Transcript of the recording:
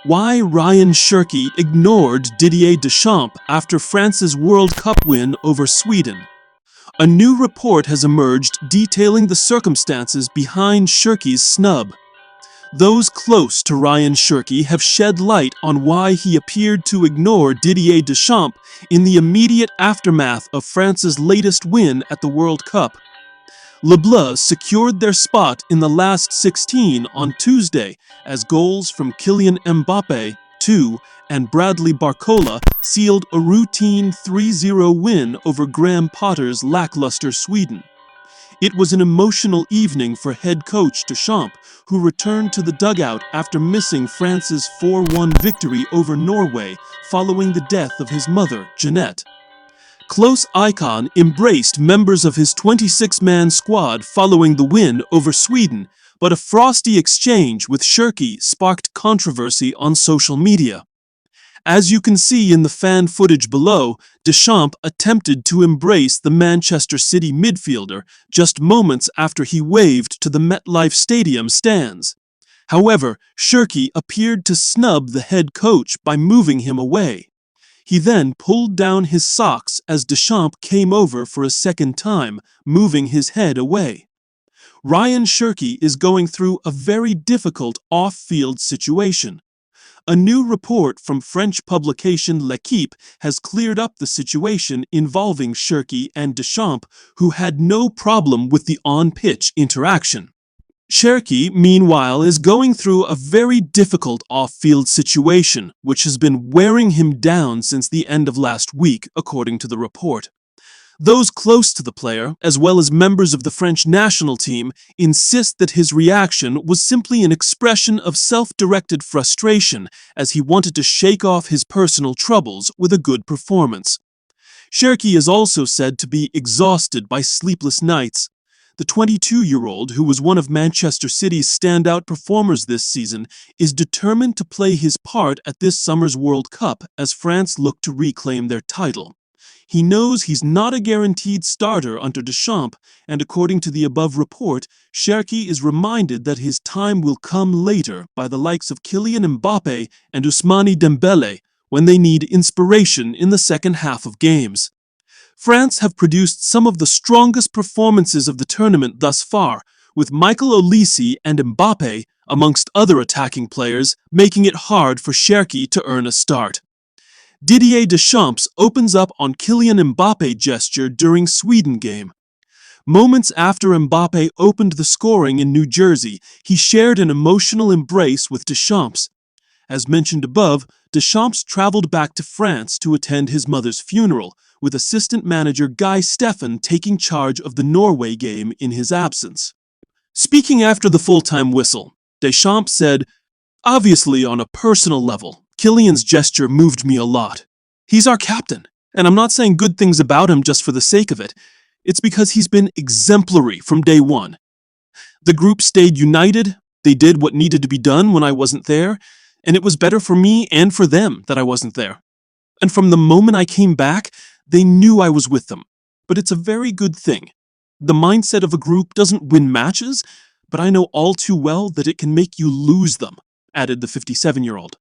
Why Rayan Cherki ignored Didier Deschamps after France's World Cup win over Sweden. A new report has emerged detailing the circumstances behind Cherki's snub. Those close to Rayan Cherki have shed light on why he appeared to ignore Didier Deschamps in the immediate aftermath of France's latest win at the World Cup. Les Bleus secured their spot in the last 16 on Tuesday as goals from Kylian Mbappe, 2, and Bradley Barcola sealed a routine 3-0 win over Graham Potter's lackluster Sweden. It was an emotional evening for head coach Deschamps, who returned to the dugout after missing France's 4-1 victory over Norway following the death of his mother, Jeanette. Close icon embraced members of his 26-man squad following the win over Sweden, but a frosty exchange with Cherki sparked controversy on social media. As you can see in the fan footage below, Deschamps attempted to embrace the Manchester City midfielder just moments after he waved to the MetLife Stadium stands. However, Cherki appeared to snub the head coach by moving him away. He then pulled down his socks as Deschamps came over for a second time, moving his head away. Rayan Cherki is going through a very difficult off-field situation. A new report from French publication L'Équipe has cleared up the situation involving Cherki and Deschamps, who had no problem with the on-pitch interaction. Cherki, meanwhile, is going through a very difficult off-field situation, which has been wearing him down since the end of last week, according to the report. Those close to the player, as well as members of the French national team, insist that his reaction was simply an expression of self-directed frustration as he wanted to shake off his personal troubles with a good performance. Cherki is also said to be exhausted by sleepless nights. The 22-year-old, who was one of Manchester City's standout performers this season, is determined to play his part at this summer's World Cup as France look to reclaim their title. He knows he's not a guaranteed starter under Deschamps, and according to the above report, Cherki is reminded that his time will come later by the likes of Kylian Mbappe and Ousmane Dembele when they need inspiration in the second half of games. France have produced some of the strongest performances of the tournament thus far, with Michael Olise and Mbappe, amongst other attacking players, making it hard for Cherki to earn a start. Didier Deschamps opens up on Kylian Mbappe gesture during Sweden game. Moments after Mbappe opened the scoring in New Jersey, he shared an emotional embrace with Deschamps. As mentioned above, Deschamps traveled back to France to attend his mother's funeral, with assistant manager Guy Steffen taking charge of the Norway game in his absence. Speaking after the full-time whistle, Deschamps said, "Obviously, on a personal level, Kylian's gesture moved me a lot. He's our captain, and I'm not saying good things about him just for the sake of it. It's because he's been exemplary from day one. The group stayed united, they did what needed to be done when I wasn't there, and it was better for me and for them that I wasn't there. And from the moment I came back, they knew I was with them. But it's a very good thing. The mindset of a group doesn't win matches, but I know all too well that it can make you lose them," added the 57-year-old.